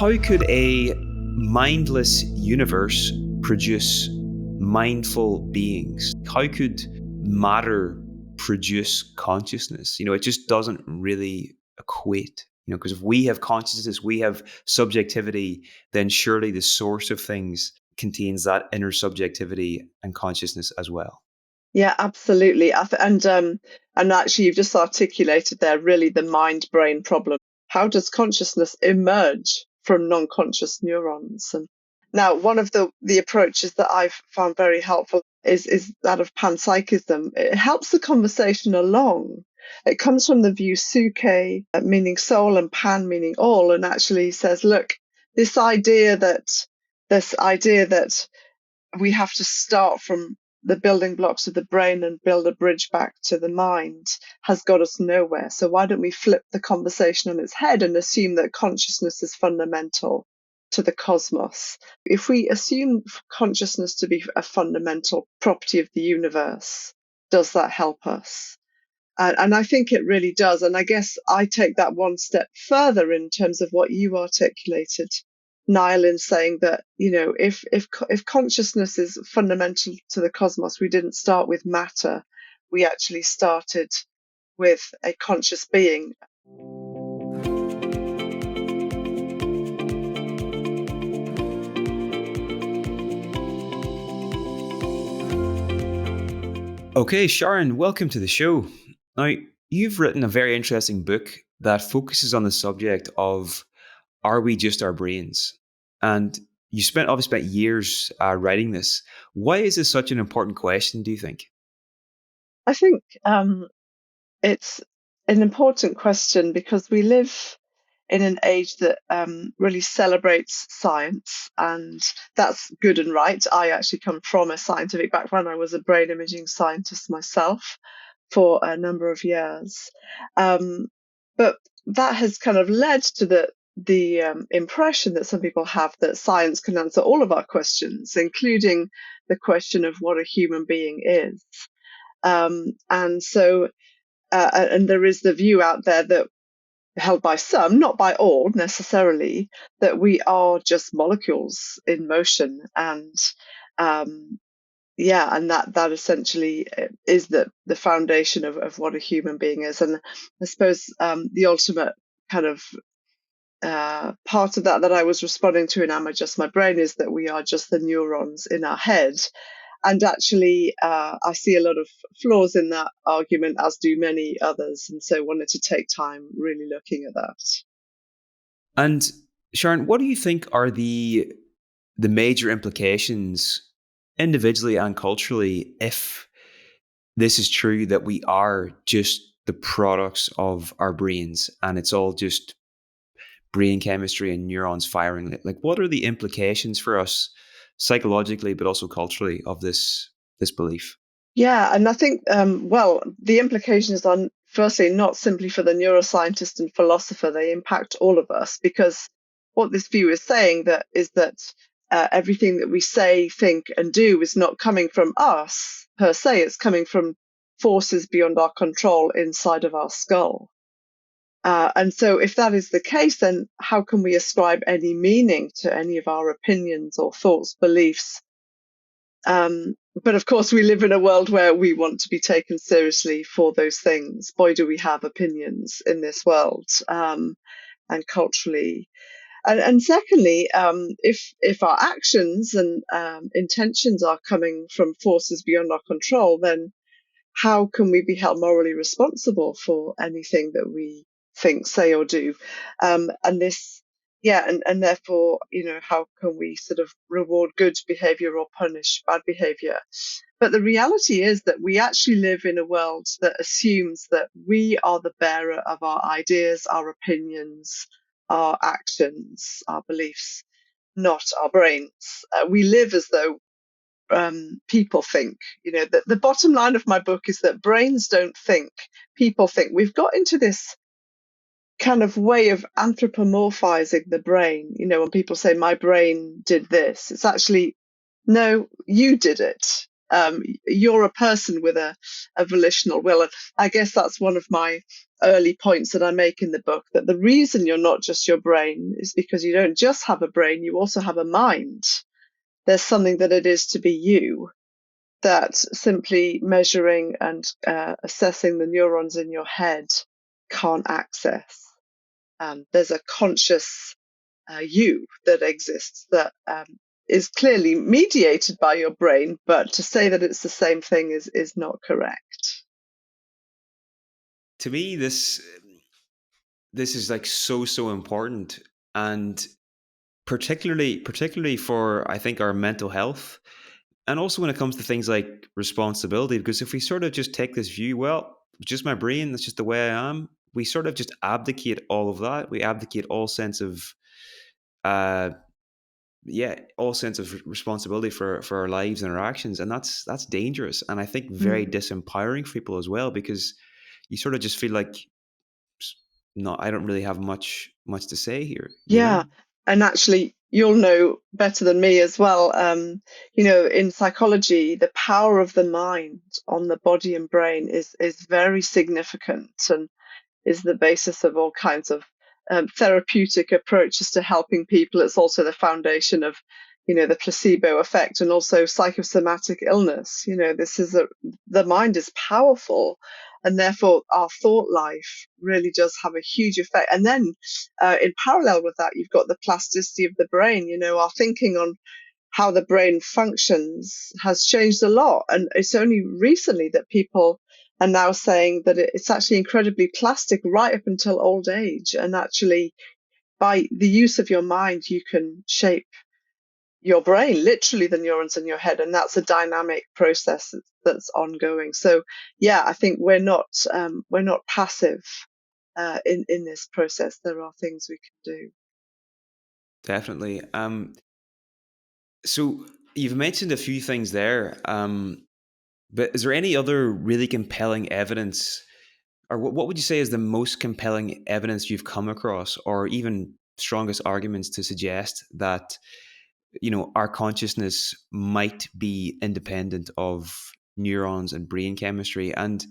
how could a mindless universe produce mindful beings? How could matter produce consciousness? It just doesn't really equate. Because if we have consciousness, we have subjectivity, then surely the source of things contains that inner subjectivity and consciousness as well. Yeah, absolutely. And actually, you've just articulated there really the mind-brain problem. How does consciousness emerge from non-conscious neurons? And now, one of the approaches that I've found very helpful is that of panpsychism. It helps the conversation along. It comes from the view suke, meaning soul, and pan, meaning all, and actually says, look, this idea that we have to start from the building blocks of the brain and build a bridge back to the mind has got us nowhere. So why don't we flip the conversation on its head and assume that consciousness is fundamental to the cosmos? If we assume consciousness to be a fundamental property of the universe, does that help us? And I think it really does. And I guess I take that one step further in terms of what you articulated, Niall, in saying that, if consciousness is fundamental to the cosmos, we didn't start with matter. We actually started with a conscious being. Okay, Sharon, welcome to the show. Now, you've written a very interesting book that focuses on the subject of, are we just our brains? And you obviously spent years writing this. Why is this such an important question, do you think? I think it's an important question because we live in an age that really celebrates science, and that's good and right. I actually come from a scientific background. I was a brain imaging scientist myself for a number of years. But that has kind of led to the impression that some people have that science can answer all of our questions, including the question of what a human being is. And there is the view out there that, held by some, not by all necessarily, that we are just molecules in motion, and that essentially is the foundation of what a human being is. And I suppose the ultimate kind of part of that I was responding to in Am I Just My Brain is that we are just the neurons in our head. And actually, I see a lot of flaws in that argument, as do many others. And so wanted to take time really looking at that. And Sharon, what do you think are the major implications individually and culturally if this is true, that we are just the products of our brains and it's all just brain chemistry and neurons firing? Like, what are the implications for us psychologically, but also culturally, of this belief? Yeah, and I think, the implications are firstly not simply for the neuroscientist and philosopher, they impact all of us, because what this view is saying is that everything that we say, think, and do is not coming from us per se, it's coming from forces beyond our control inside of our skull. And so if that is the case, then how can we ascribe any meaning to any of our opinions or thoughts, beliefs? But of course, we live in a world where we want to be taken seriously for those things. Boy, do we have opinions in this world, and culturally. And secondly, if our actions and intentions are coming from forces beyond our control, then how can we be held morally responsible for anything that we think, say, or do? And therefore, how can we sort of reward good behavior or punish bad behavior? But the reality is that we actually live in a world that assumes that we are the bearer of our ideas, our opinions, our actions, our beliefs, not our brains. We live as though people think. The bottom line of my book is that brains don't think, people think. We've got into this kind of way of anthropomorphizing the brain. When people say my brain did this, it's actually, no, you did it. You're a person with a volitional will. And I guess that's one of my early points that I make in the book, that the reason you're not just your brain is because you don't just have a brain, you also have a mind. There's something that it is to be you that simply measuring and assessing the neurons in your head can't access. There's a conscious you that exists that is clearly mediated by your brain, but to say that it's the same thing is not correct. To me, this is like so important, and particularly for, I think, our mental health, and also when it comes to things like responsibility. Because if we sort of just take this view, well, just my brain, that's just the way I am, we sort of just abdicate all of that. We abdicate all sense of uh all sense of responsibility for our lives and our actions, and that's dangerous, and I think very Mm. disempowering for people as well, because you sort of just feel like, no, I don't really have much to say here, you Yeah, know? and actually, you'll know better than me as well. In psychology, the power of the mind on the body and brain is very significant, and is the basis of all kinds of therapeutic approaches to helping people. It's also the foundation of, the placebo effect and also psychosomatic illness. The mind is powerful, and therefore our thought life really does have a huge effect. And then in parallel with that, you've got the plasticity of the brain. Our thinking on how the brain functions has changed a lot. And it's only recently that people are now saying that it's actually incredibly plastic right up until old age. And actually, by the use of your mind, you can shape your brain, literally the neurons in your head. And that's a dynamic process that's ongoing. So, yeah, I think we're not passive in this process. There are things we can do. Definitely. So you've mentioned a few things there, but is there any other really compelling evidence, or what would you say is the most compelling evidence you've come across, or even strongest arguments to suggest that, our consciousness might be independent of neurons and brain chemistry? And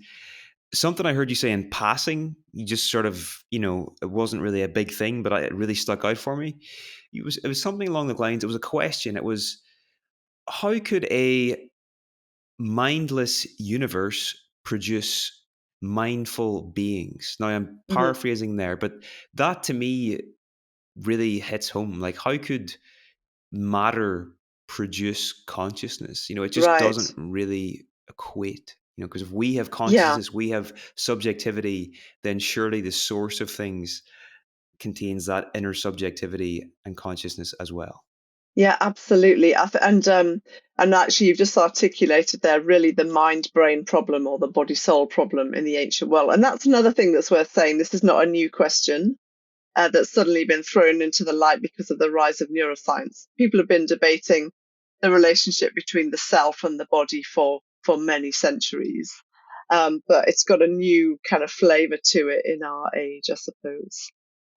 something I heard you say in passing, you just sort of, it wasn't really a big thing, but it really stuck out for me. It was something along the lines. It was a question. It was, how could a mindless universe produce mindful beings? Now I'm Mhm. paraphrasing there, but that to me really hits home. Like, how could matter produce consciousness? It just Right. doesn't really equate. Because if we have Yeah. consciousness, we have subjectivity, then surely the source of things contains that inner subjectivity and consciousness as well. Yeah, absolutely. And actually, you've just articulated there really the mind-brain problem or the body-soul problem in the ancient world. And that's another thing that's worth saying. This is not a new question that's suddenly been thrown into the light because of the rise of neuroscience. People have been debating the relationship between the self and the body for many centuries. But it's got a new kind of flavor to it in our age, I suppose.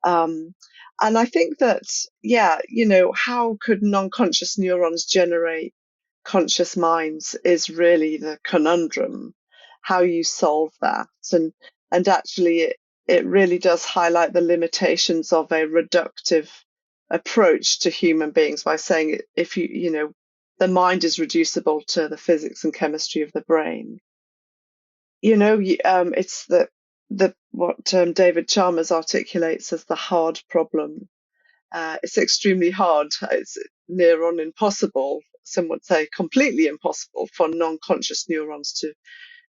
Um, and I think that, yeah, how could non-conscious neurons generate conscious minds is really the conundrum, how you solve that. And actually it really does highlight the limitations of a reductive approach to human beings by saying if the mind is reducible to the physics and chemistry of the brain. It's the what David Chalmers articulates as the hard problem. It's extremely hard. It's near on impossible. Some would say completely impossible for non-conscious neurons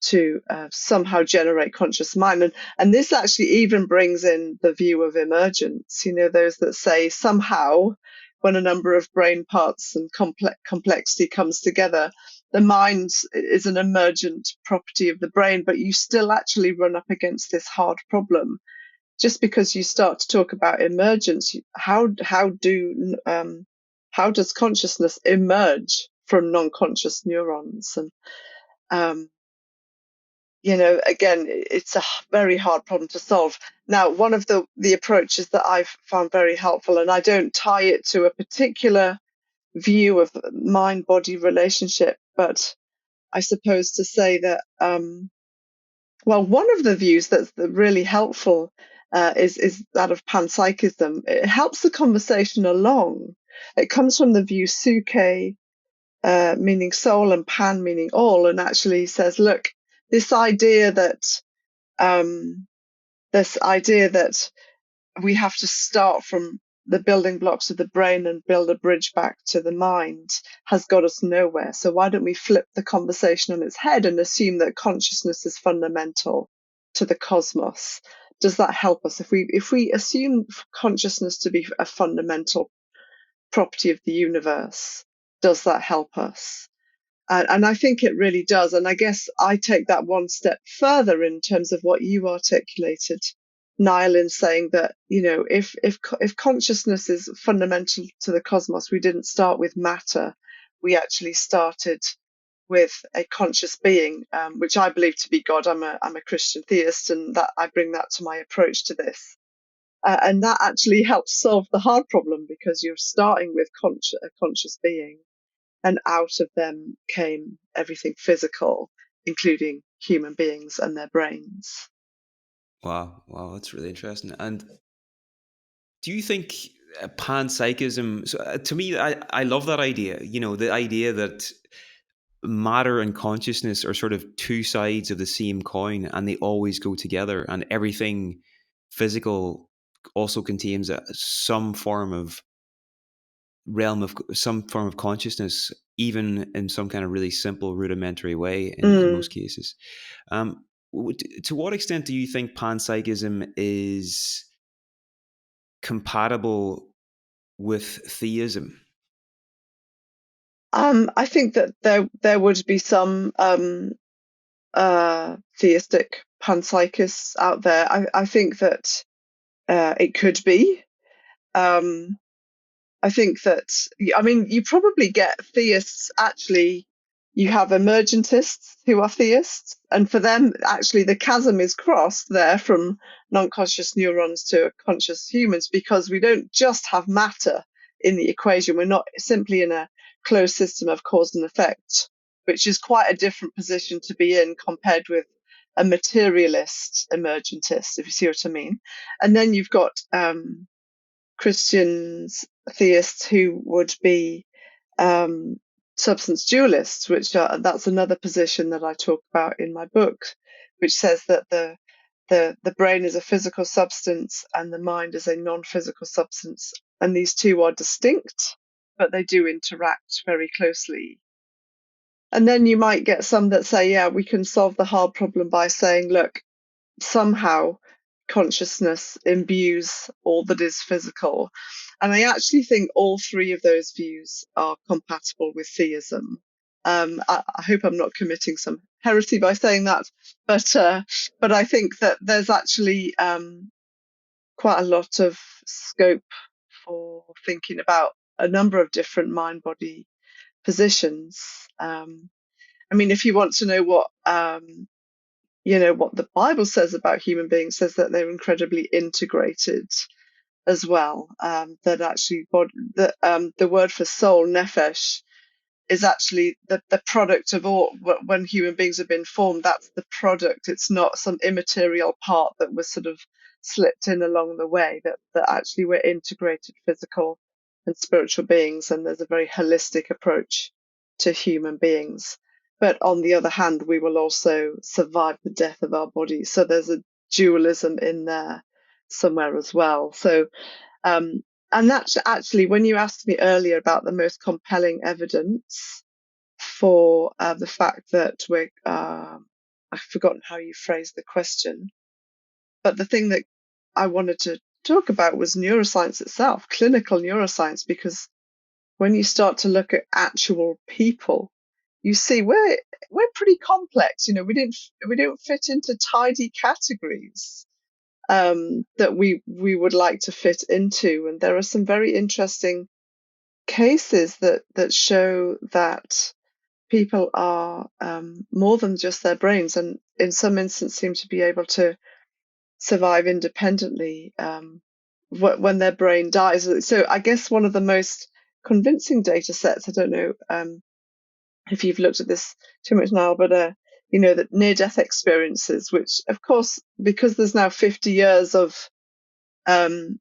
to somehow generate conscious mind. And this actually even brings in the view of emergence. Those that say somehow when a number of brain parts and complexity comes together, the mind is an emergent property of the brain, but you still actually run up against this hard problem. Just because you start to talk about emergence, how does consciousness emerge from non-conscious neurons? And um, again, it's a very hard problem to solve. Now, one of the approaches that I've found very helpful, and I don't tie it to a particular view of mind-body relationship, but I suppose to say that Well, one of the views that's really helpful is that of panpsychism. It helps the conversation along. It comes from the view suke, meaning soul, and pan meaning all, and actually says, look, this idea that um, this idea that we have to start from the building blocks of the brain and build a bridge back to the mind has got us nowhere. So why don't we flip the conversation on its head and assume that consciousness is fundamental to the cosmos? Does that help us? If we assume consciousness to be a fundamental property of the universe, does that help us? And I think it really does. And I guess I take that one step further in terms of what you articulated, Niall, in saying that, if consciousness is fundamental to the cosmos, we didn't start with matter. We actually started with a conscious being, which I believe to be God. I'm a Christian theist, and that I bring that to my approach to this. And that actually helps solve the hard problem, because you're starting with a conscious being, and out of them came everything physical, including human beings and their brains. Wow, that's really interesting. And do you think panpsychism? So to me, I love that idea. The idea that matter and consciousness are sort of two sides of the same coin, and they always go together. And everything physical also contains some form of realm of some form of consciousness, even in some kind of really simple, rudimentary way. In Mm. most cases, um, to what extent do you think panpsychism is compatible with theism? I think that there would be some theistic panpsychists out there. I think that it could be. Um, I think that, I mean, you probably get theists actually, you have emergentists who are theists, and for them, actually, the chasm is crossed there from non-conscious neurons to conscious humans, because we don't just have matter in the equation. We're not simply in a closed system of cause and effect, which is quite a different position to be in compared with a materialist emergentist, if you see what I mean. And then you've got Christians, theists who would be um, substance dualists, that's another position that I talk about in my book, which says that the brain is a physical substance and the mind is a non-physical substance, and these two are distinct, but they do interact very closely. And then you might get some that say, yeah, we can solve the hard problem by saying, look, somehow consciousness imbues all that is physical. And I actually think all three of those views are compatible with theism. I hope I'm not committing some heresy by saying that, but I think that there's actually quite a lot of scope for thinking about a number of different mind-body positions. I mean, if you want to know what the Bible says about human beings, says that they're incredibly integrated as well. That actually, the word for soul, nephesh, is actually the product of all. When human beings have been formed, that's the product. It's not some immaterial part that was sort of slipped in along the way. That actually we're integrated physical and spiritual beings, and there's a very holistic approach to human beings. But on the other hand, we will also survive the death of our bodies. So there's a dualism in there somewhere as well. So and that's actually, when you asked me earlier about the most compelling evidence for the fact that I've forgotten how you phrased the question, but the thing that I wanted to talk about was neuroscience itself, clinical neuroscience, because when you start to look at actual people, you see we're pretty complex. We don't fit into tidy categories that we would like to fit into. And there are some very interesting cases that show that people are more than just their brains, and in some instances seem to be able to survive independently when their brain dies. So I guess one of the most convincing data sets, I don't know if you've looked at this too much now, but that near-death experiences, which of course, because there's now 50 years of and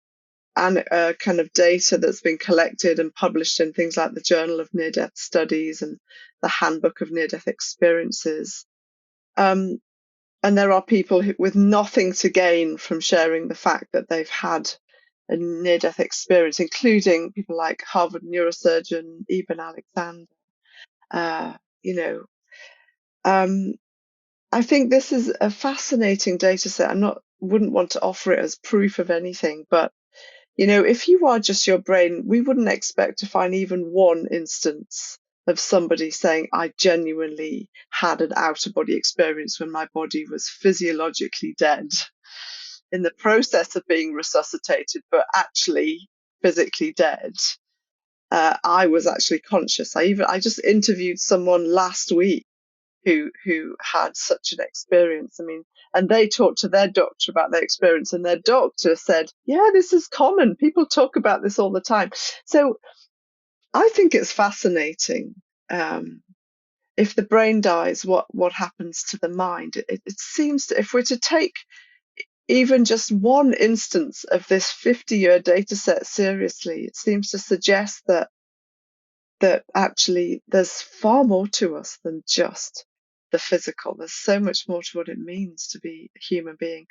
kind of data that's been collected and published in things like the Journal of Near-Death Studies and the Handbook of Near-Death Experiences. And there are people with nothing to gain from sharing the fact that they've had a near-death experience, including people like Harvard neurosurgeon Eben Alexander. I think this is a fascinating data set. Wouldn't want to offer it as proof of anything, but if you are just your brain, we wouldn't expect to find even one instance of somebody saying, I genuinely had an out-of-body experience when my body was physiologically dead, in the process of being resuscitated, but actually physically dead. I was actually conscious. I just interviewed someone last week who had such an experience. And they talked to their doctor about their experience, and their doctor said, yeah, this is common. People talk about this all the time. So I think it's fascinating. If the brain dies, what happens to the mind? It seems if we're to take even just one instance of this 50-year data set seriously, it seems to suggest that actually there's far more to us than just the physical. There's so much more to what it means to be a human being.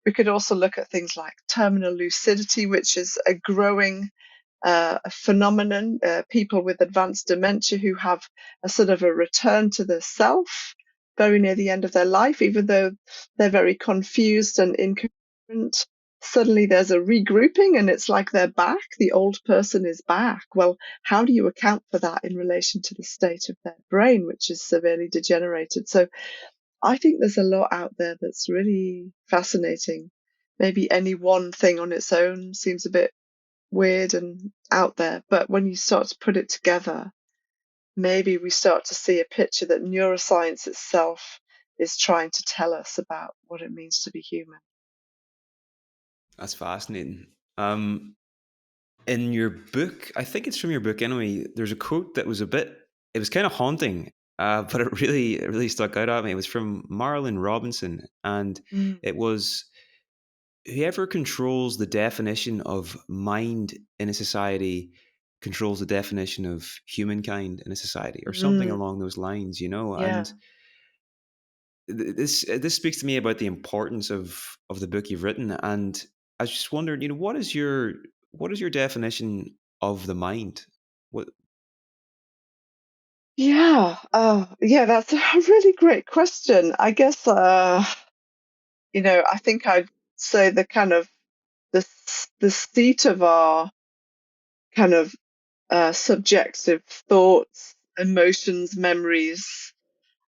We could also look at things like terminal lucidity, which is a growing a phenomenon. People with advanced dementia who have a sort of a return to the self very near the end of their life, even though they're very confused and incoherent. Suddenly there's a regrouping and it's like they're back. The old person is back. Well, how do you account for that in relation to the state of their brain, which is severely degenerated? So I think there's a lot out there that's really fascinating. Maybe any one thing on its own seems a bit weird and out there, but when you start to put it together, maybe we start to see a picture that neuroscience itself is trying to tell us about what it means to be human. That's fascinating. In your book, I think it's from your book anyway, there's a quote that was it was kind of haunting, but it really stuck out at me. It was from Marilyn Robinson, and Mm. it was, whoever controls the definition of mind in a society controls the definition of humankind in a society, or something Mm. along those lines, Yeah. and this speaks to me about the importance of the book you've written. And I just wondered, what is your definition of the mind? What? Yeah. Yeah, that's a really great question. I guess, I think I'd say the kind of the seat of our kind of subjective thoughts, emotions, memories,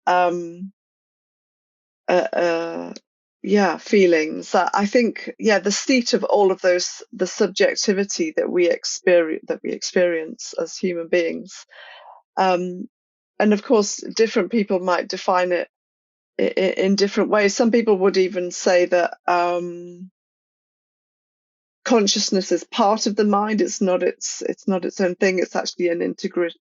um, yeah, feelings. I think, yeah, the seat of all of those, the subjectivity that we experience as human beings. Um, and of course, different people might define it in different ways. Some people would even say that consciousness is part of the mind. It's not its own thing. It's actually an integrative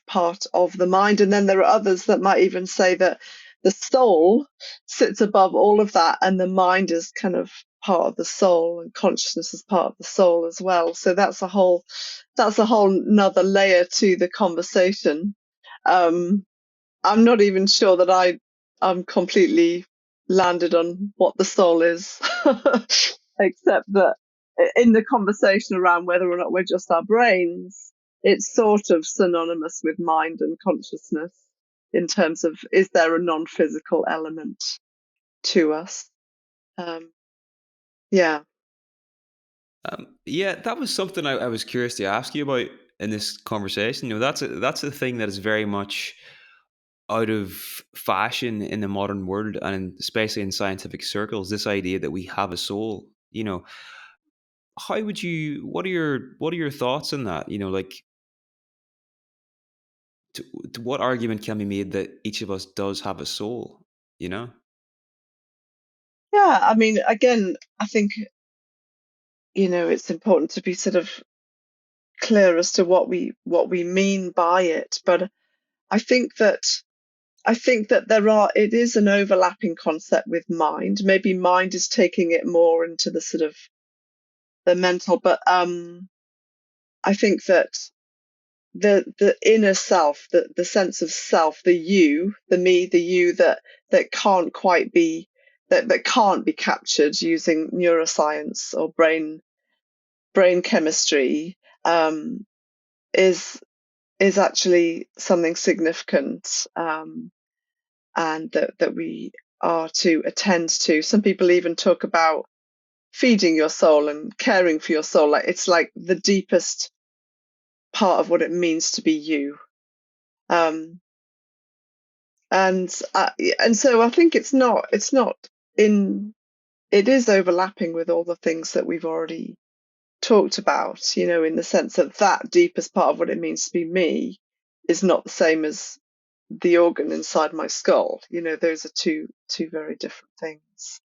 part of the mind. And then there are others that might even say that the soul sits above all of that, and the mind is kind of part of the soul, and consciousness is part of the soul as well. So that's a whole nother layer to the conversation. Um, I'm not even sure that I'm completely landed on what the soul is, except that in the conversation around whether or not we're just our brains, it's sort of synonymous with mind and consciousness in terms of, is there a non-physical element to us? Um, yeah. Yeah, that was something I was curious to ask you about in this conversation. That's a thing that is very much out of fashion in the modern world, and especially in scientific circles. This idea that we have a soul. How would you? What are your thoughts on that? Like, to what argument can be made that each of us does have a soul? You know. Yeah, again, I think, it's important to be sort of clear as to what we mean by it. But I think that I think that it is an overlapping concept with mind. Maybe mind is taking it more into the sort of the mental, but I think that the inner self, the sense of self, the you, the me, the you that can't quite be that can't be captured using neuroscience or brain chemistry, um, is actually something significant, and that we are to attend to. Some people even talk about feeding your soul and caring for your soul. Like it's like the deepest part of what it means to be you. Um, and so I think it's not in it is overlapping with all the things that we've already talked about, in the sense that that deepest part of what it means to be me is not the same as the organ inside my skull. Those are two very different things.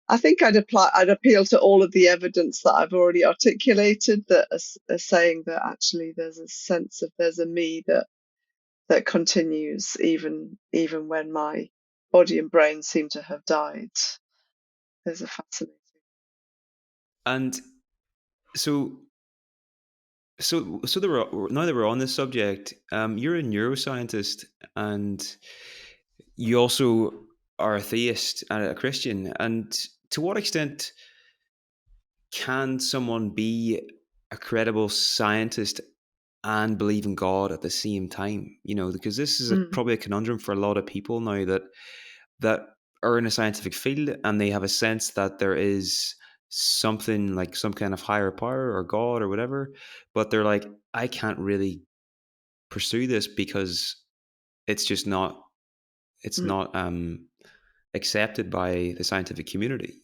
I think I'd appeal to all of the evidence that I've already articulated that are saying that actually there's a sense of there's a me that continues even when my body and brain seem to have died. There's a fascinating. And so, so now that we're on this subject, you're a neuroscientist, and you also are a theist and a Christian. And to what extent can someone be a credible scientist and believe in God at the same time? Because this is Mm, probably a conundrum for a lot of people now that are in a scientific field, and they have a sense that there is something like some kind of higher power or God or whatever, but they're like, I can't really pursue this because it's just not it's mm. not accepted by the scientific community.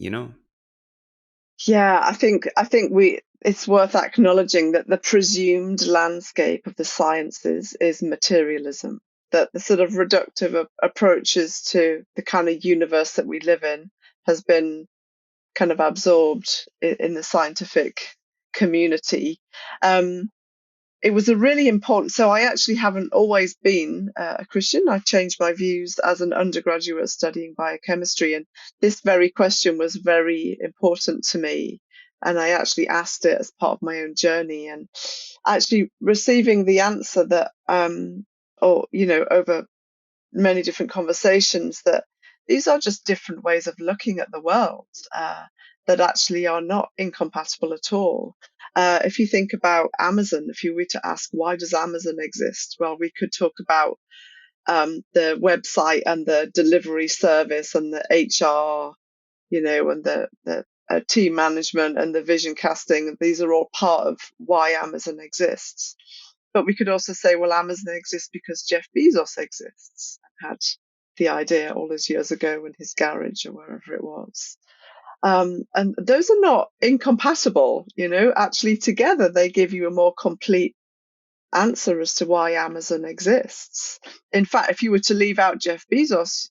Yeah, I think we it's worth acknowledging that the presumed landscape of the sciences is materialism, that the sort of reductive approaches to the kind of universe that we live in has been kind of absorbed in the scientific community. Um, it was a really important. So I actually haven't always been a Christian. I changed my views as an undergraduate studying biochemistry, and this very question was very important to me. And I actually asked it as part of my own journey, and actually receiving the answer that, or over many different conversations, that these are just different ways of looking at the world, that actually are not incompatible at all. If you think about Amazon, if you were to ask why does Amazon exist, well, we could talk about the website and the delivery service and the HR, and the team management and the vision casting. These are all part of why Amazon exists. But we could also say, well, Amazon exists because Jeff Bezos exists and had the idea all those years ago in his garage or wherever it was. And those are not incompatible, actually together they give you a more complete answer as to why Amazon exists. In fact, if you were to leave out Jeff Bezos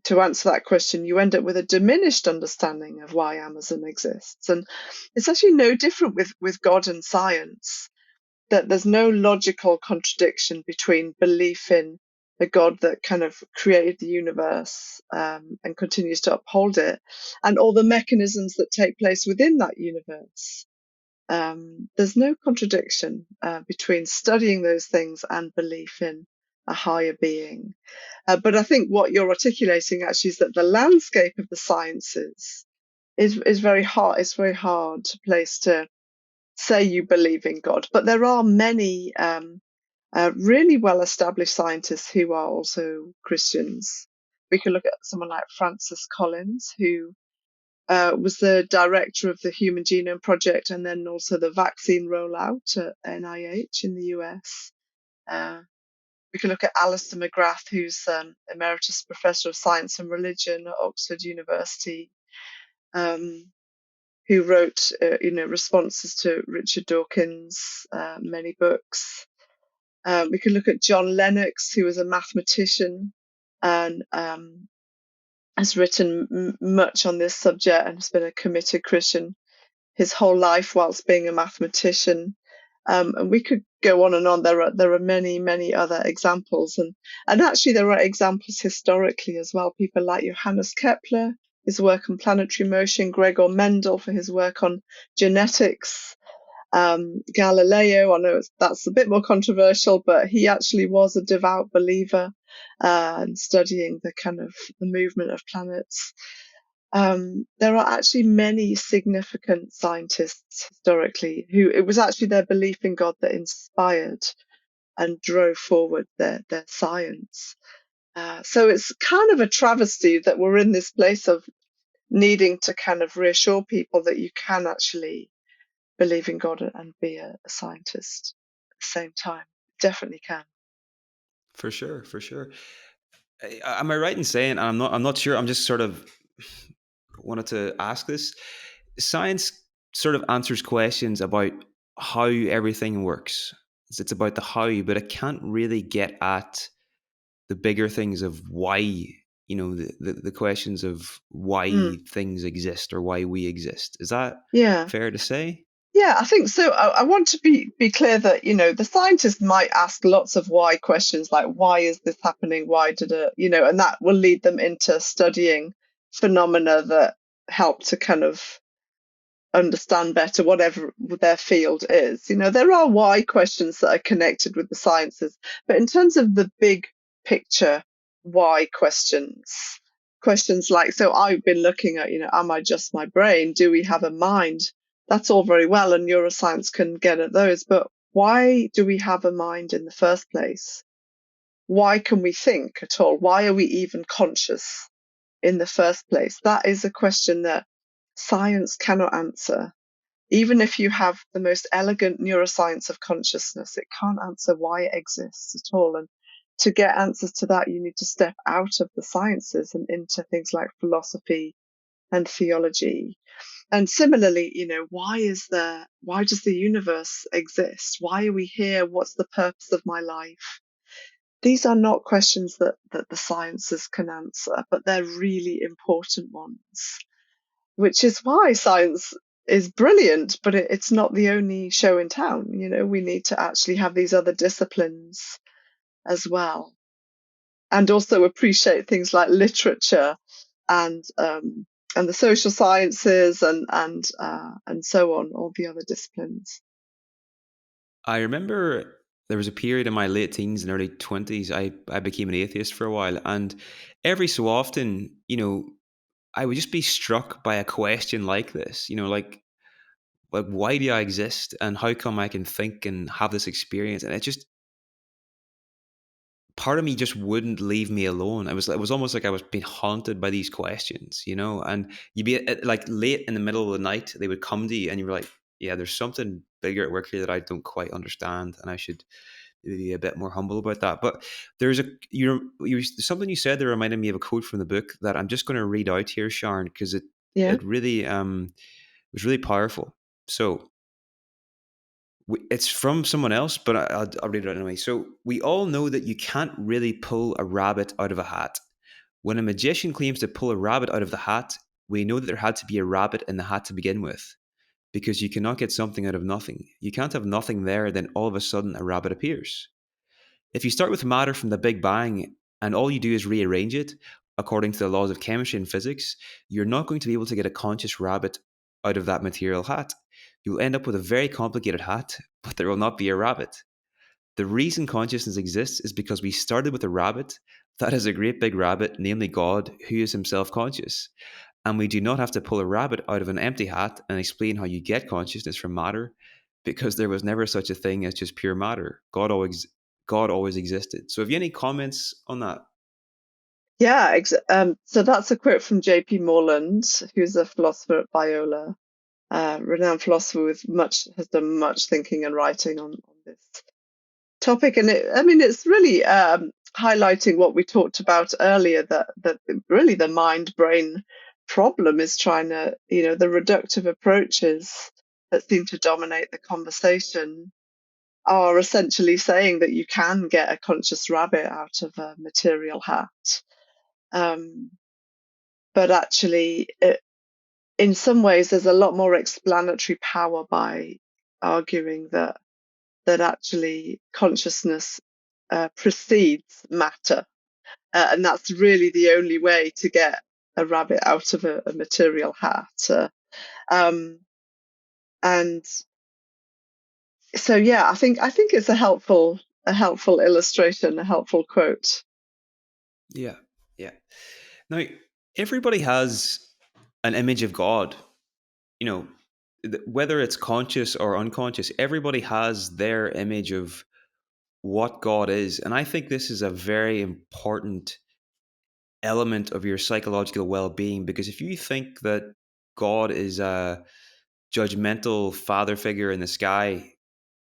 to answer that question, you end up with a diminished understanding of why Amazon exists. And it's actually no different with God and science, that there's no logical contradiction between belief in a God that kind of created the universe, and continues to uphold it, and all the mechanisms that take place within that universe. There's no contradiction between studying those things and belief in a higher being. But I think what you're articulating actually is that the landscape of the sciences is very hard. It's very hard place to say you believe in God, but there are many really well-established scientists who are also Christians. We could look at someone like Francis Collins, who was the director of the Human Genome Project and then also the vaccine rollout at NIH in the US. Uh, we could look at Alistair McGrath, who's Emeritus Professor of Science and Religion at Oxford University, um, who wrote, responses to Richard Dawkins' many books. We could look at John Lennox, who was a mathematician and has written much on this subject and has been a committed Christian his whole life whilst being a mathematician. And we could go on and on. There are many other examples, and actually there are examples historically as well. People like Johannes Kepler, his work on planetary motion, Gregor Mendel for his work on genetics, Galileo. I know that's a bit more controversial, but he actually was a devout believer and studying the kind of the movement of planets. There are actually many significant scientists historically who it was actually their belief in God that inspired and drove forward their science. So it's kind of a travesty that we're in this place of needing to kind of reassure people that you can actually believe in God and be a scientist at the same time. Definitely can. For sure, for sure. Am I right in saying, and I'm not sure, I'm just sort of wanted to ask this. Science sort of answers questions about how everything works. It's about the how, but it can't really get at the bigger things of why, the questions of Mm. why things exist or why we exist. Is that Yeah. fair to say? Yeah, I think so. I want to be clear that, the scientists might ask lots of why questions, like why is this happening? Why did it, and that will lead them into studying phenomena that help to kind of understand better whatever their field is. There are why questions that are connected with the sciences, but in terms of the big picture why questions like, so I've been looking at, am I just my brain? Do we have a mind? That's all very well, and neuroscience can get at those, but why do we have a mind in the first place? Why can we think at all? Why are we even conscious in the first place? That is a question that science cannot answer. Even if you have the most elegant neuroscience of consciousness, it can't answer why it exists at all. And to get answers to that, you need to step out of the sciences and into things like philosophy and theology. And similarly, why does the universe exist? Why are we here? What's the purpose of my life? These are not questions that the sciences can answer, but they're really important ones, which is why science is brilliant, but it's not the only show in town. We need to actually have these other disciplines as well, and also appreciate things like literature and the social sciences and so on, all the other disciplines. I remember there was a period in my late teens and early 20s, I became an atheist for a while. And every so often, I would just be struck by a question like this, like why do I exist and how come I can think and have this experience? And it just, part of me just wouldn't leave me alone. It was almost like I was being haunted by these questions, and you'd be like late in the middle of the night, they would come to you and you were like, yeah, there's something bigger at work here that I don't quite understand. And I should be a bit more humble about that. But there's something you said that reminded me of a quote from the book that I'm just going to read out here, Sharon, because it Yeah. it really was really powerful. So it's from someone else, but I'll read it out anyway. So we all know that you can't really pull a rabbit out of a hat. When a magician claims to pull a rabbit out of the hat, we know that there had to be a rabbit in the hat to begin with, because you cannot get something out of nothing. You can't have nothing there, then all of a sudden a rabbit appears. If you start with matter from the Big Bang and all you do is rearrange it according to the laws of chemistry and physics, you're not going to be able to get a conscious rabbit out of that material hat. You'll end up with a very complicated hat, but there will not be a rabbit. The reason consciousness exists is because we started with a rabbit that is a great big rabbit, namely God, who is himself conscious. And we do not have to pull a rabbit out of an empty hat and explain how you get consciousness from matter, because there was never such a thing as just pure matter. God always existed. So have you any comments on that? Yeah. So that's a quote from J.P. Morland, who's a philosopher at Biola, renowned philosopher has done much thinking and writing on this topic. And it's really highlighting what we talked about earlier, that really the mind brain problem is trying to, the reductive approaches that seem to dominate the conversation are essentially saying that you can get a conscious rabbit out of a material hat. Um, but actually, in some ways, there's a lot more explanatory power by arguing that that actually consciousness precedes matter, and that's really the only way to get a rabbit out of a material hat. Um, and so, yeah, I think it's a helpful illustration, a helpful quote. Yeah. Yeah. Now, everybody has an image of God. You know, whether it's conscious or unconscious, everybody has their image of what God is. And I think this is a very important element of your psychological well being, because if you think that God is a judgmental father figure in the sky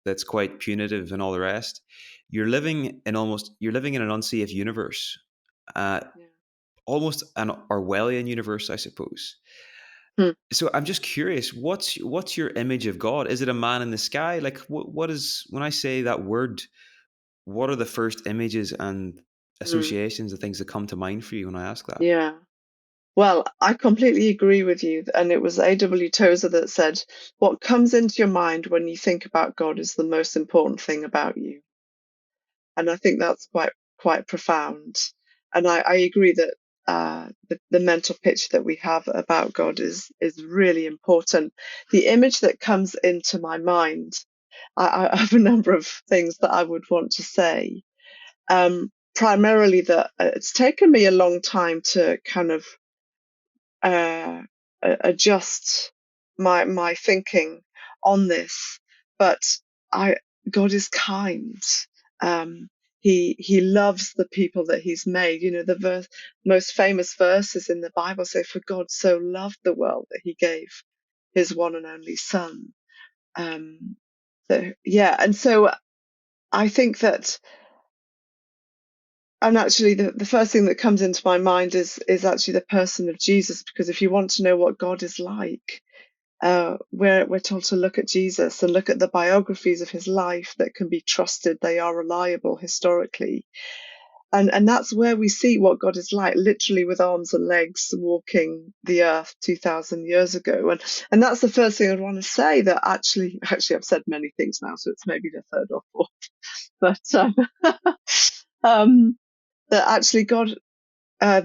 that's quite punitive and all the rest, you're living in an unsafe universe, uh, Yeah. almost an Orwellian universe, I suppose. Hmm. So I'm just curious, what's your image of God? Is it a man in the sky? Like, what is, when I say that word, what are the first images and Hmm. associations of things that come to mind for you when I ask that? Yeah. Well, I completely agree with you. And it was A.W. Tozer that said, what comes into your mind when you think about God is the most important thing about you. And I think that's quite profound. And I agree that the mental picture that we have about God is really important. The image that comes into my mind, I have a number of things that I would want to say. Primarily that it's taken me a long time to kind of uh, adjust my thinking on this, but I God is kind. Um, he loves the people that he's made. You know, the most famous verses in the Bible say, "For God so loved the world that he gave his one and only Son." Yeah, and so I think that, and actually the first thing that comes into my mind is actually the person of Jesus, because if you want to know what God is like, we're told to look at Jesus and look at the biographies of his life that can be trusted. They are reliable historically. And that's where we see what God is like, literally with arms and legs, walking the earth 2,000 years ago. And that's the first thing I'd want to say, that actually I've said many things now, so it's maybe the third or fourth. But um, that actually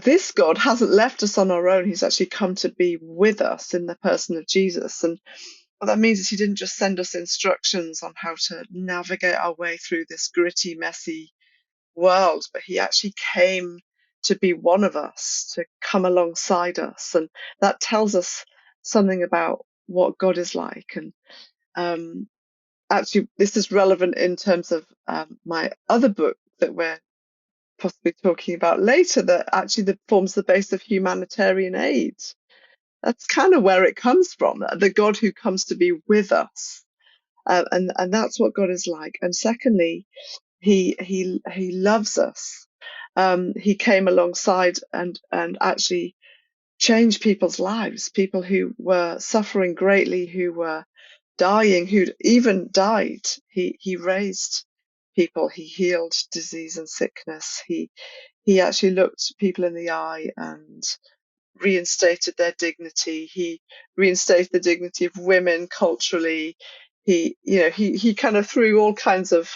this God hasn't left us on our own. He's actually come to be with us in the person of Jesus. And what that means is he didn't just send us instructions on how to navigate our way through this gritty, messy world, but he actually came to be one of us, to come alongside us. And that tells us something about what God is like. And um, actually, this is relevant in terms of my other book that we're possibly talking about later, that actually forms the base of humanitarian aid. That's kind of where it comes from, the God who comes to be with us. And that's what God is like. And secondly, he loves us. He came alongside and actually changed people's lives, people who were suffering greatly, who were dying, who'd even died. He raised people, he healed disease and sickness. He actually looked people in the eye and reinstated their dignity. He reinstated the dignity of women culturally. He kind of threw all kinds of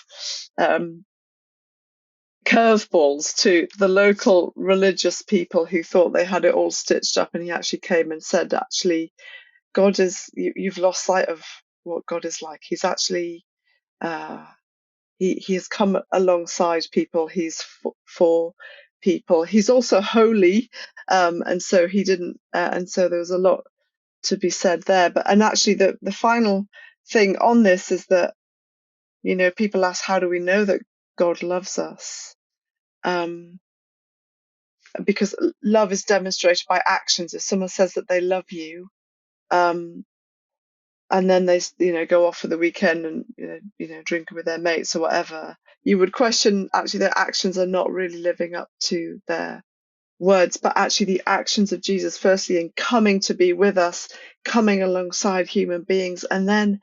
curveballs to the local religious people who thought they had it all stitched up. And he actually came and said, actually, you've lost sight of what God is like. He's actually, uh, he has come alongside people. He's for people. He's also holy. And so he didn't, and so there was a lot to be said there. And actually the final thing on this is that, people ask, how do we know that God loves us? Because love is demonstrated by actions. If someone says that they love you, um, and then they, go off for the weekend and drinking with their mates or whatever, you would question actually their actions are not really living up to their words. But actually, the actions of Jesus, firstly, in coming to be with us, coming alongside human beings, and then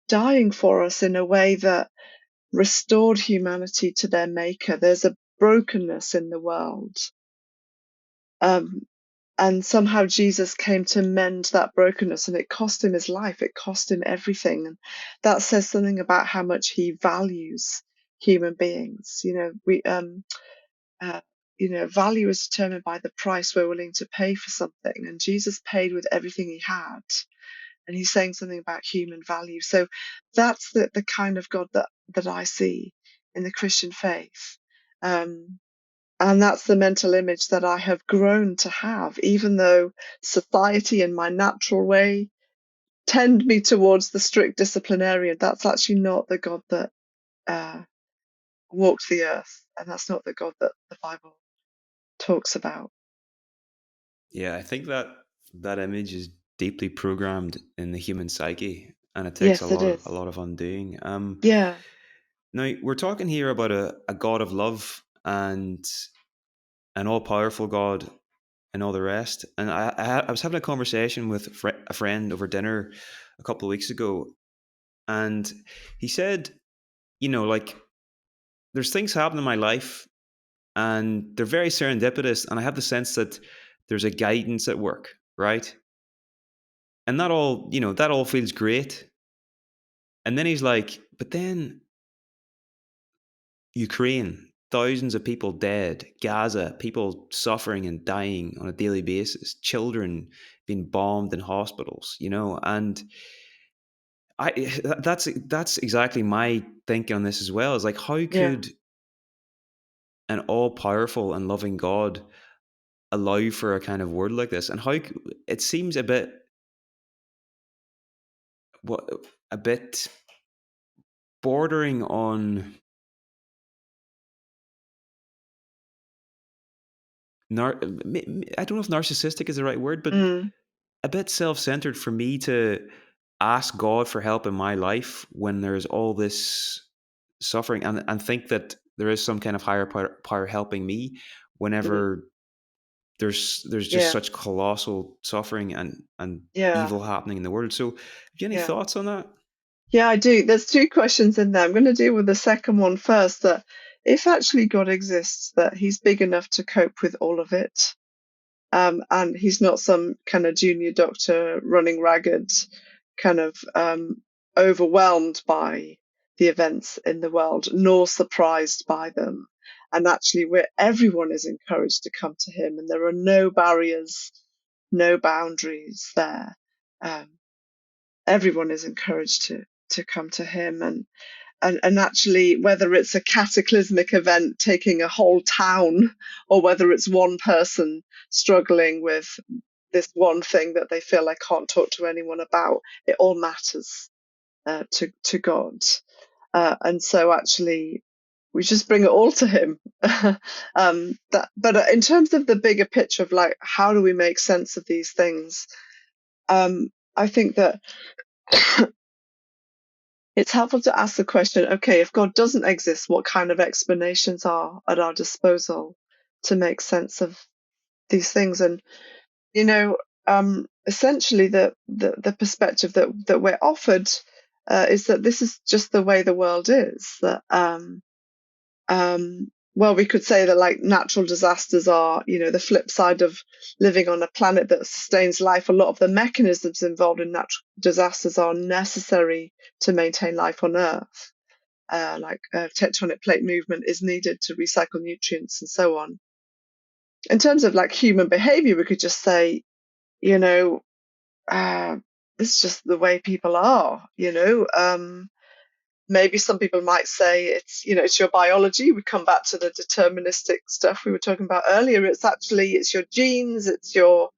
dying for us in a way that restored humanity to their maker. There's a brokenness in the world. And somehow Jesus came to mend that brokenness, and it cost him his life. It cost him everything. And that says something about how much he values human beings. Uh, value is determined by the price we're willing to pay for something. And Jesus paid with everything he had. And he's saying something about human value. So that's the kind of God that I see in the Christian faith. And that's the mental image that I have grown to have, even though society and my natural way tend me towards the strict disciplinarian. That's actually not the God that uh, walked the earth, and that's not the God that the Bible talks about. Yeah, I think that that image is deeply programmed in the human psyche, and it takes Yes, it is. a lot of undoing. Yeah. Now we're talking here about a God of love and an all powerful God and all the rest. And I was having a conversation with a friend over dinner a couple of weeks ago, and he said, like there's things happen in my life, and they're very serendipitous, and I have the sense that there's a guidance at work, right? And that all feels great. And then he's like, but then Ukraine, thousands of people dead, Gaza, people suffering and dying on a daily basis, children being bombed in hospitals, and that's exactly my thinking on this as well. Is like, how Yeah. could an all powerful and loving God allow for a kind of word like this? And it seems what a bit bordering on I don't know if narcissistic is the right word, but Mm, a bit self-centered for me to ask God for help in my life when there's all this suffering, and think that there is some kind of higher power helping me mm, whenever there's just yeah. such colossal suffering and Yeah. evil happening in the world. So, have you any Yeah. thoughts on that? Yeah, I do. There's two questions in there. I'm going to deal with the second one first, that if actually God exists, that he's big enough to cope with all of it. And he's not some kind of junior doctor running ragged, kind of overwhelmed by the events in the world, nor surprised by them. And actually, where everyone is encouraged to come to him, and there are no barriers, no boundaries there. Um, Everyone is encouraged to come to him, and actually, whether it's a cataclysmic event taking a whole town, or whether it's one person struggling with this one thing that they feel they can't talk to anyone about, it all matters to God. And so actually, we just bring it all to him. But in terms of the bigger picture of like, how do we make sense of these things? I think that it's helpful to ask the question, okay, if God doesn't exist, what kind of explanations are at our disposal to make sense of these things? And, you know, essentially the perspective that we're offered is that this is just the way the world is. That well, we could say that like natural disasters are, the flip side of living on a planet that sustains life. A lot of the mechanisms involved in natural disasters are necessary to maintain life on Earth. Like tectonic plate movement is needed to recycle nutrients and so on. In terms of like human behavior, we could just say, you know, uh, it's just the way people are. Maybe some people might say it's your biology. We come back to the deterministic stuff we were talking about earlier. It's your genes, it's your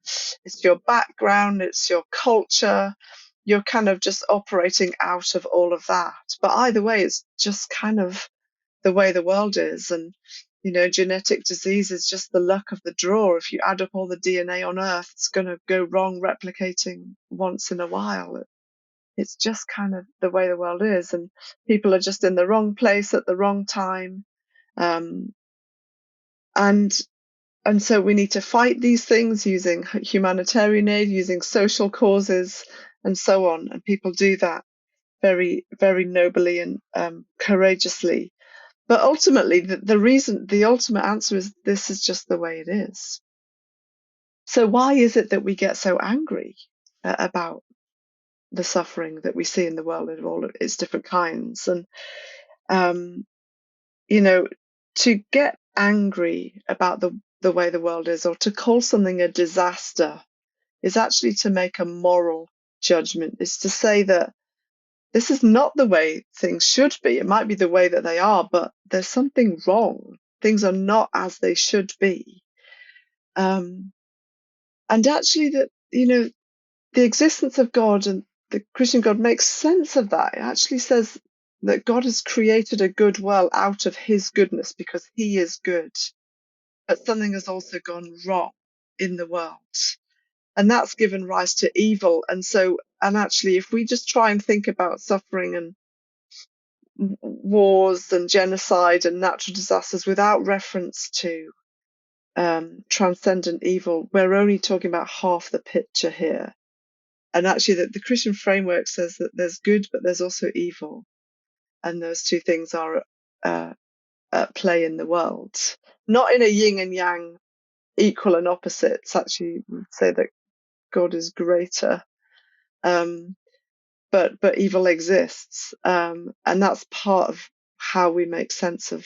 background, it's your culture. You're kind of just operating out of all of that. But either way, it's just kind of the way the world is. And genetic disease is just the luck of the draw. If you add up all the DNA on Earth, it's going to go wrong replicating once in a while. It's just kind of the way the world is, and people are just in the wrong place at the wrong time. Um, and and so we need to fight these things using humanitarian aid, using social causes, and so on. And people do that very, very nobly and courageously. But ultimately, the ultimate answer is this is just the way it is. So why is it that we get so angry about the suffering that we see in the world of all of its different kinds? And um, you know, to get angry about the way the world is, or to call something a disaster, is actually to make a moral judgment. Is to say that this is not the way things should be. It might be the way that they are, but there's something wrong. Things are not as they should be. Um, and actually, that the existence of God and the Christian God makes sense of that. It actually says that God has created a good world out of his goodness because he is good. But something has also gone wrong in the world. And that's given rise to evil. And actually, if we just try and think about suffering and wars and genocide and natural disasters without reference to transcendent evil, we're only talking about half the picture here. And actually, the Christian framework says that there's good, but there's also evil. And those two things are at play in the world. Not in a yin and yang, equal and opposites. Actually, we would say that God is greater. Um, but evil exists. And that's part of how we make sense of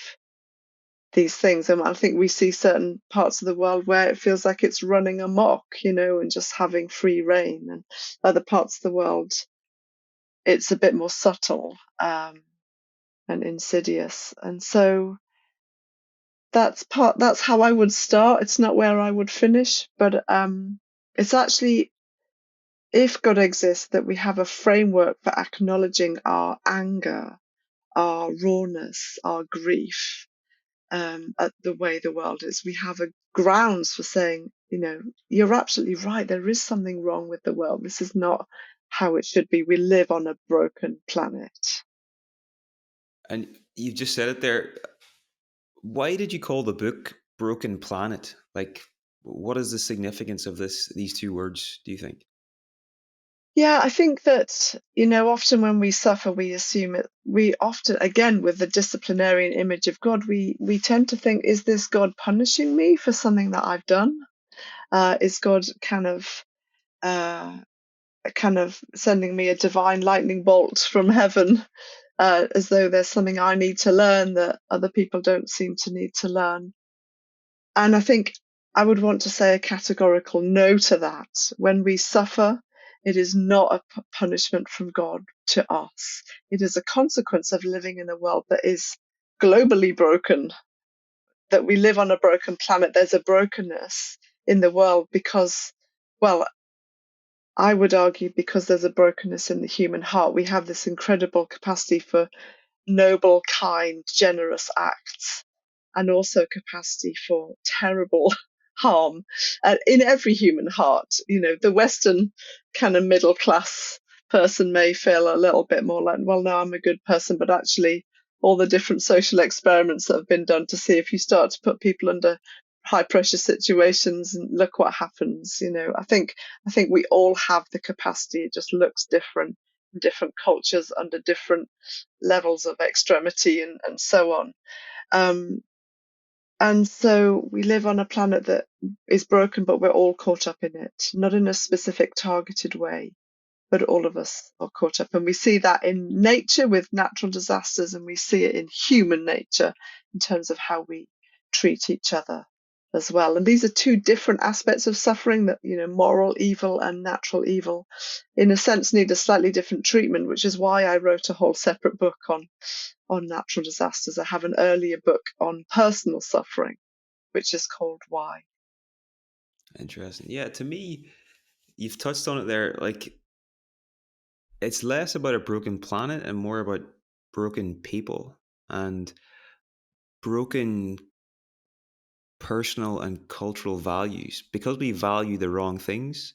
these things. And I think we see certain parts of the world where it feels like it's running amok, and just having free reign. And other parts of the world, it's a bit more subtle and insidious. And so that's how I would start. It's not where I would finish, but it's actually, if God exists, that we have a framework for acknowledging our anger, our rawness, our grief, at the way the world is. We have a grounds for saying, you're absolutely right. There is something wrong with the world. This is not how it should be. We live on a broken planet. And you've just said it there. Why did you call the book Broken Planet? Like, what is the significance of these two words, do you think? Yeah, I think that, often when we suffer, we assume it. We often, again, with the disciplinarian image of God, we tend to think, is this God punishing me for something that I've done? Is God uh, kind of sending me a divine lightning bolt from heaven, as though there's something I need to learn that other people don't seem to need to learn? And I think I would want to say a categorical no to that. When we suffer, it is not a punishment from God to us. It is a consequence of living in a world that is globally broken, that we live on a broken planet. There's a brokenness in the world because, well, I would argue because there's a brokenness in the human heart. We have this incredible capacity for noble, kind, generous acts, and also capacity for terrible harm in every human heart. The Western kind of middle class person may feel a little bit more like, well, no, I'm a good person, but actually, all the different social experiments that have been done to see if you start to put people under high pressure situations and look what happens. I think we all have the capacity. It just looks different in different cultures under different levels of extremity and so on. Um, and so we live on a planet that is broken, but we're all caught up in it, not in a specific targeted way, but all of us are caught up. And we see that in nature with natural disasters, and we see it in human nature in terms of how we treat each other as well. And these are two different aspects of suffering that, moral evil and natural evil, in a sense, need a slightly different treatment, which is why I wrote a whole separate book on natural disasters. I have an earlier book on personal suffering, which is called Why. Interesting. Yeah, to me, you've touched on it there. Like, it's less about a broken planet and more about broken people and broken personal and cultural values. Because we value the wrong things,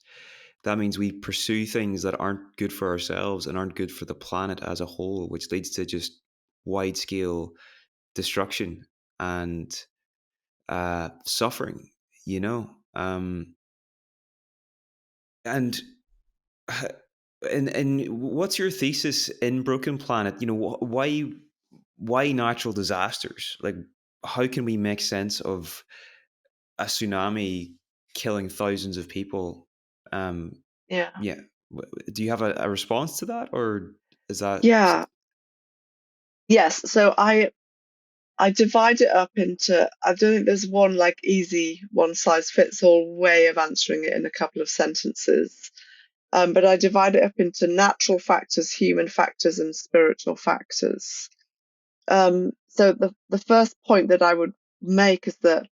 that means we pursue things that aren't good for ourselves and aren't good for the planet as a whole, which leads to just wide scale destruction and suffering, you know? And and what's your thesis in Broken Planet? Why natural disasters? Like, how can we make sense of a tsunami killing thousands of people. Um, Yeah. yeah. Do you have a response to that, or is that Yeah. Yes. So I divide it up into, I don't think there's one like easy one size fits all way of answering it in a couple of sentences. But I divide it up into natural factors, human factors, and spiritual factors. So the first point that I would make is that,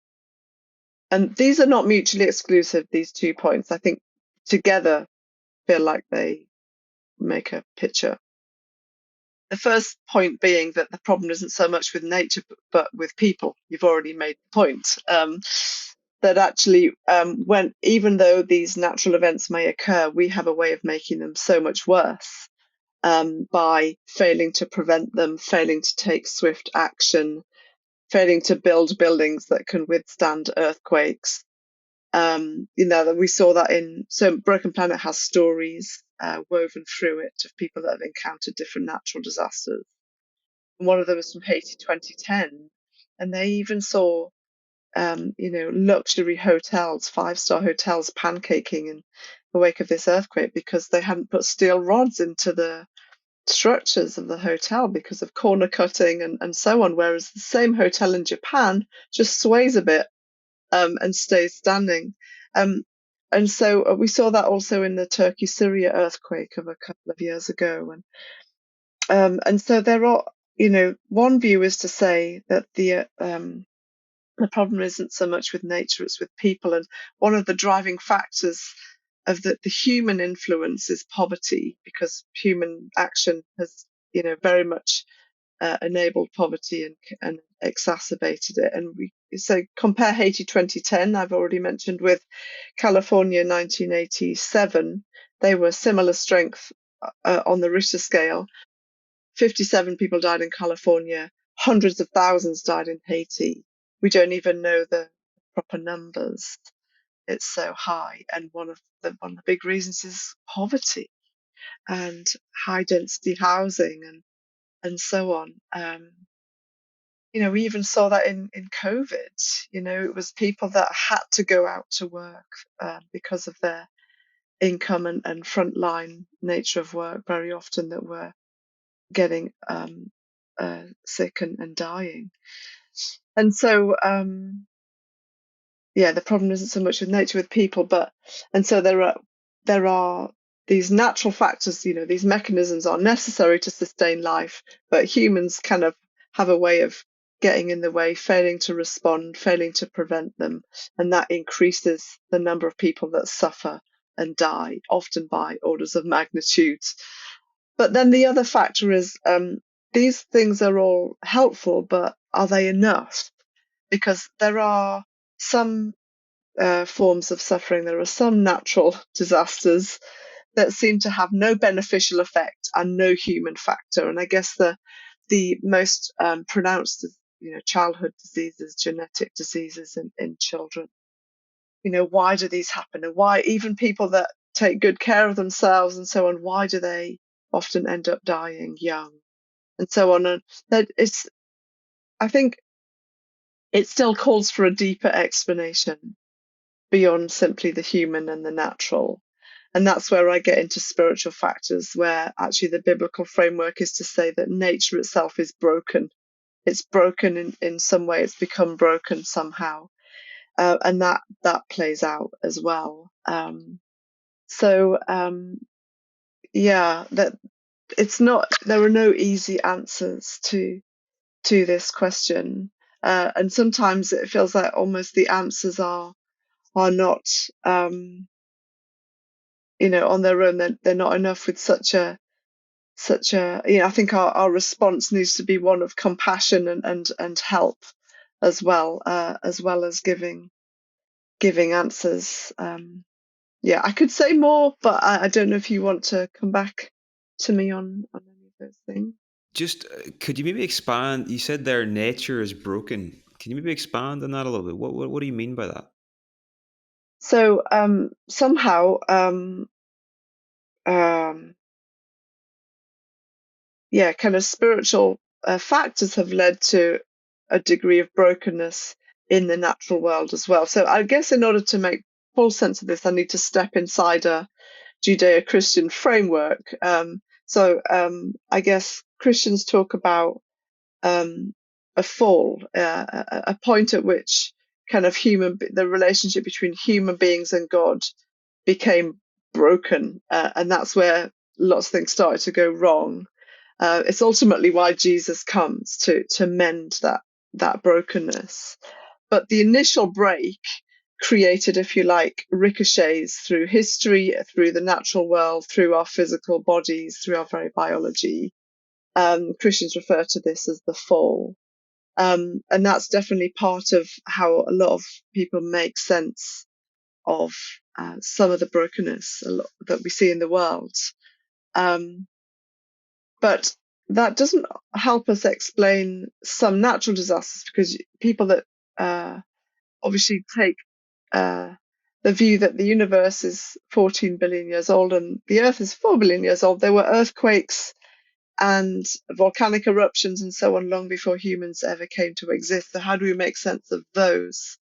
and these are not mutually exclusive, these 2 points, I think together feel like they make a picture. The first point being that the problem isn't so much with nature, but with people. You've already made the point. That actually, when even though these natural events may occur, we have a way of making them so much worse by failing to prevent them, failing to take swift action, failing to build buildings that can withstand earthquakes. That we saw that so Broken Planet has stories woven through it of people that have encountered different natural disasters. And one of them was from Haiti 2010, and they even saw luxury hotels, 5-star hotels, pancaking in the wake of this earthquake because they hadn't put steel rods into the structures of the hotel because of corner cutting and so on. Whereas the same hotel in Japan just sways a bit and stays standing. Um, and so we saw that also in the Turkey-Syria earthquake of a couple of years ago. And so there are, one view is to say that the problem isn't so much with nature, it's with people. And one of the driving factors of the human influence is poverty, because human action has, very much enabled poverty and exacerbated it. And we so compare Haiti 2010, I've already mentioned, with California 1987. They were similar strength on the Richter scale. 57 people died in California, hundreds of thousands died in Haiti. We don't even know the proper numbers. It's so high, and one of the big reasons is poverty and high density housing and so on. We even saw that in COVID. It was people that had to go out to work because of their income and frontline nature of work very often that were getting sick and dying. And so, the problem isn't so much with nature, with people, and so there are these natural factors. These mechanisms are necessary to sustain life, but humans kind of have a way of getting in the way, failing to respond, failing to prevent them, and that increases the number of people that suffer and die, often by orders of magnitude. But then the other factor is these things are all helpful, but are they enough? Because there are some forms of suffering, there are some natural disasters that seem to have no beneficial effect and no human factor. And I guess the most pronounced, childhood diseases, genetic diseases in children. Why do these happen? And why even people that take good care of themselves and so on, why do they often end up dying young and so on? And I think it still calls for a deeper explanation beyond simply the human and the natural. And that's where I get into spiritual factors, where actually the biblical framework is to say that nature itself is broken. It's broken in some way, it's become broken somehow. And that plays out as well. So that it's not, there are no easy answers to this question. And sometimes it feels like almost the answers are not on their own. They're not enough with such a I think our response needs to be one of compassion and help as well as giving answers. I could say more, but I don't know if you want to come back to me on any of those things. just could you maybe expand? You said their nature is broken. Can you maybe expand on that a little bit? What do you mean by that? So somehow um, kind of spiritual factors have led to a degree of brokenness in the natural world as well. So I guess in order to make full sense of this, I need to step inside a Judeo-Christian framework. I guess Christians talk about a fall, a point at which kind of the relationship between human beings and God became broken, and that's where lots of things started to go wrong. It's ultimately why Jesus comes to mend that brokenness. But the initial break created, if you like, ricochets through history, through the natural world, through our physical bodies, through our very biology. Christians refer to this as the fall. And that's definitely part of how a lot of people make sense of some of the brokenness that we see in the world. But that doesn't help us explain some natural disasters, because people that obviously take the view that the universe is 14 billion years old and the Earth is 4 billion years old, there were earthquakes and volcanic eruptions and so on long before humans ever came to exist. So how do we make sense of those?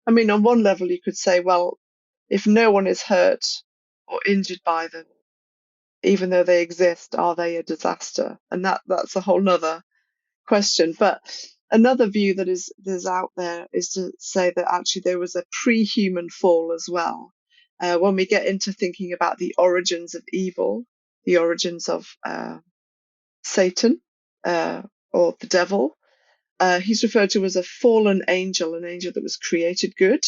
I mean, on one level, you could say, well, if no one is hurt or injured by them, even though they exist, are they a disaster? And that's a whole nother question. But another view that is out there is to say that actually there was a pre-human fall as well. When we get into thinking about the origins of evil, the origins of Satan or the devil, he's referred to as a fallen angel, an angel that was created good,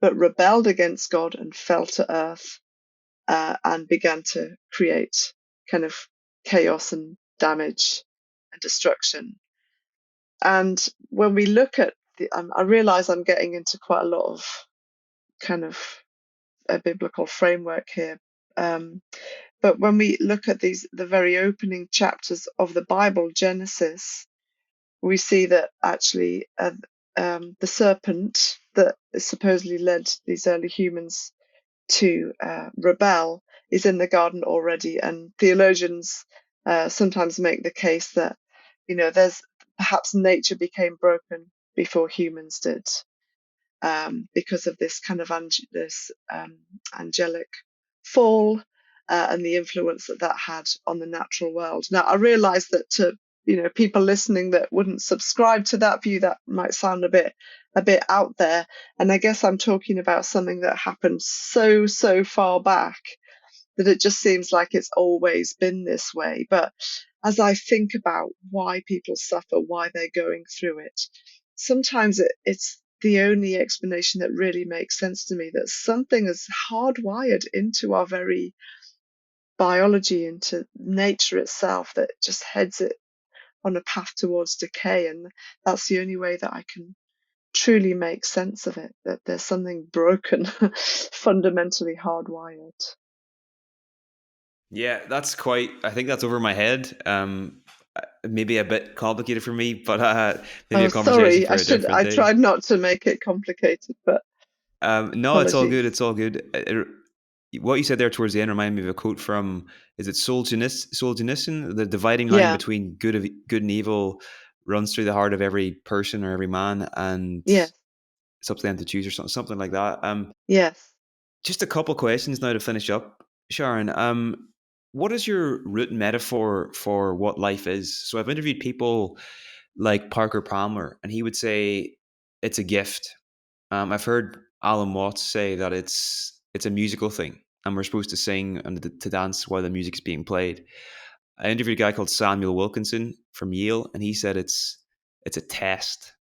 but rebelled against God and fell to earth and began to create kind of chaos and damage and destruction. And when we look at I realize I'm getting into quite a lot of kind of a biblical framework here. But when we look at the very opening chapters of the Bible, Genesis, we see that actually the serpent that supposedly led these early humans to rebel is in the garden already. And theologians sometimes make the case that, there's perhaps nature became broken before humans did, because of this kind of angelic fall and the influence that had on the natural world. Now, I realize that to people listening that wouldn't subscribe to that view, that might sound a bit out there. And I guess I'm talking about something that happened so far back that it just seems like it's always been this way. But as I think about why people suffer, why they're going through it, sometimes it's the only explanation that really makes sense to me, that something is hardwired into our very biology, into nature itself, that just heads it on a path towards decay. And that's the only way that I can truly make sense of it, that there's something broken, fundamentally hardwired. Yeah, I think that's over my head. Maybe a bit complicated for me, but maybe Oh, a conversation sorry. for a different I day. tried not to make it complicated, but No, it's all good. apologies. It's all good. What you said there towards the end reminded me of a quote from, is it Solzhenitsyn? The dividing line Yeah. between good and evil runs through the heart of every person or every man, and Yes. it's up to them to choose, or something like that. Yes. Just a couple questions now to finish up, Sharon. What is your root metaphor for what life is? So I've interviewed people like Parker Palmer, and he would say it's a gift. I've heard Alan Watts say that it's a musical thing, and we're supposed to sing and to dance while the music's being played. I interviewed a guy called Samuel Wilkinson from Yale, and he said it's a test,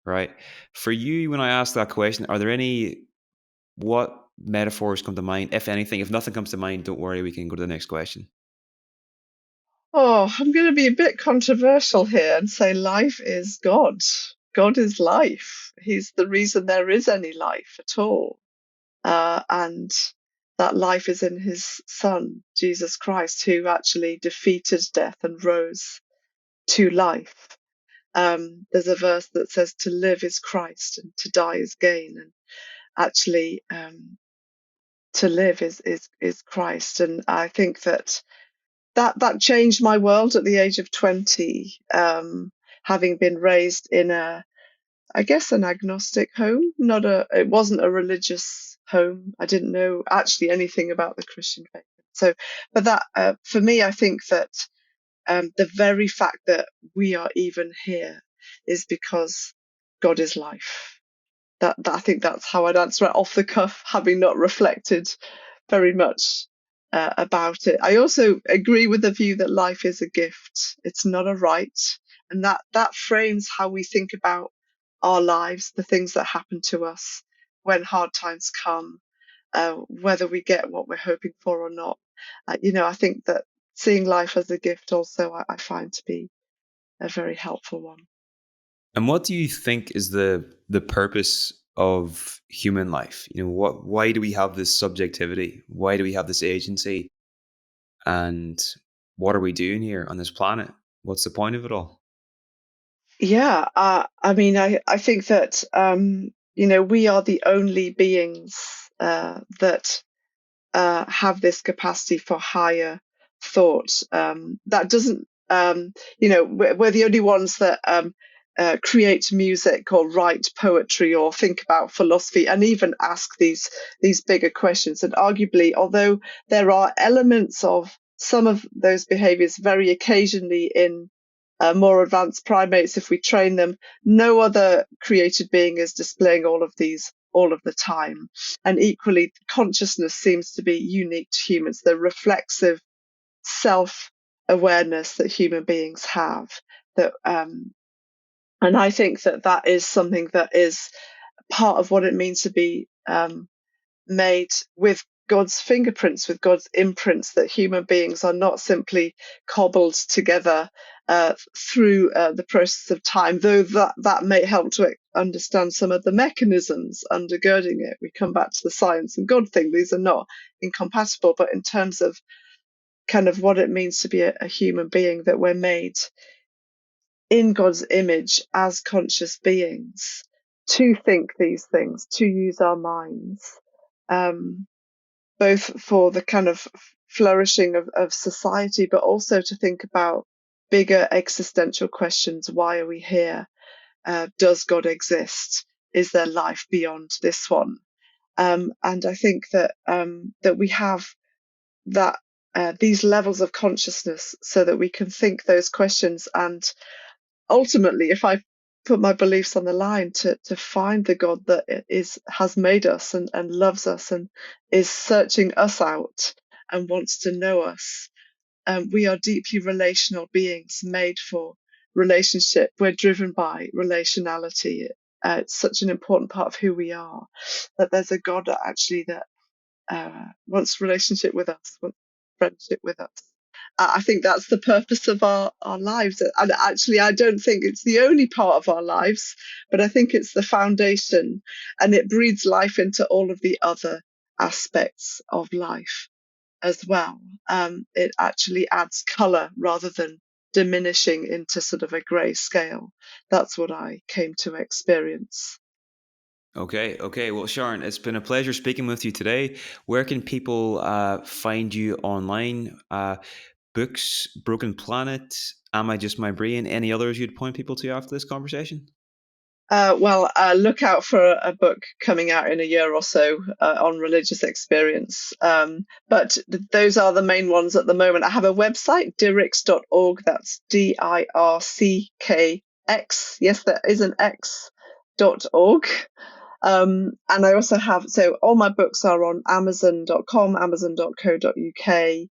right? For you, when I asked that question, are there any what metaphors come to mind, if anything? If nothing comes to mind, don't worry, we can go to the next question. Oh, I'm going to be a bit controversial here and say life is God. God is life. He's the reason there is any life at all. And that life is in his Son, Jesus Christ, who actually defeated death and rose to life. There's a verse that says to live is Christ and to die is gain. And actually, to live is Christ. And I think that changed my world at the age of 20, having been raised in I guess an agnostic home. It wasn't a religious home. I didn't know actually anything about the Christian faith. So, but that for me, I think that the very fact that we are even here is because God is life. That I think that's how I'd answer it off the cuff, having not reflected very much about it. I also agree with the view that life is a gift; it's not a right, and that frames how we think about our lives, the things that happen to us when hard times come, whether we get what we're hoping for or not. I think that seeing life as a gift also I find to be a very helpful one. And what do you think is the purpose of human life? Why do we have this subjectivity? Why do we have this agency? And what are we doing here on this planet? What's the point of it all? Yeah, I mean, I think that we are the only beings that have this capacity for higher thought. That doesn't, we're the only ones that create music or write poetry or think about philosophy and even ask these bigger questions. And arguably, although there are elements of some of those behaviors very occasionally in more advanced primates, if we train them, no other created being is displaying all of these all of the time. And equally, consciousness seems to be unique to humans, the reflexive self awareness that human beings have. That, and I think that that is something that is part of what it means to be made with God's fingerprints, with God's imprints, that human beings are not simply cobbled together through the process of time, though that may help to understand some of the mechanisms undergirding it. We come back to the science and God thing. These are not incompatible, but in terms of kind of what it means to be a human being, that we're made in God's image as conscious beings to think these things, to use our minds. Um, Both for the kind of flourishing of society, but also to think about bigger existential questions. Why are we here? Does God exist? Is there life beyond this one? And I think that we have that these levels of consciousness so that we can think those questions, and ultimately, if I put my beliefs on the line, to find the God that has made us and loves us and is searching us out and wants to know us. We are deeply relational beings made for relationship. We're driven by relationality. It's such an important part of who we are, that there's a God that actually that wants relationship with us, wants friendship with us. I think that's the purpose of our lives. And actually, I don't think it's the only part of our lives, but I think it's the foundation, and it breathes life into all of the other aspects of life as well. It actually adds color rather than diminishing into sort of a gray scale. That's what I came to experience. Okay. Well, Sharon, it's been a pleasure speaking with you today. Where can people find you online? Books, Broken Planet, Am I Just My Brain? Any others you'd point people to after this conversation? Look out for a book coming out in a year or so on religious experience. But those are the main ones at the moment. I have a website, dirckx.org. That's DIRCKX. Yes, there is an X.org. And I also have, so all my books are on Amazon.com, Amazon.co.uk.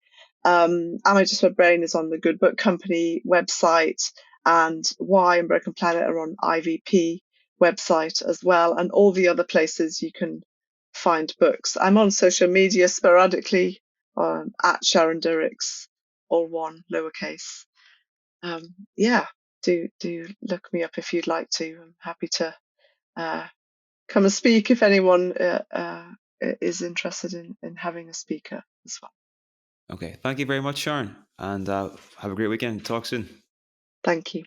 Am I Just My Brain is on the Good Book Company website, and Why and Broken Planet are on IVP website as well, and all the other places you can find books. I'm on social media sporadically, at Sharon Dirckx, all one, lowercase. Yeah, do look me up if you'd like to. I'm happy to come and speak if anyone is interested in having a speaker as well. Okay. Thank you very much, Sharon. And have a great weekend. Talk soon. Thank you.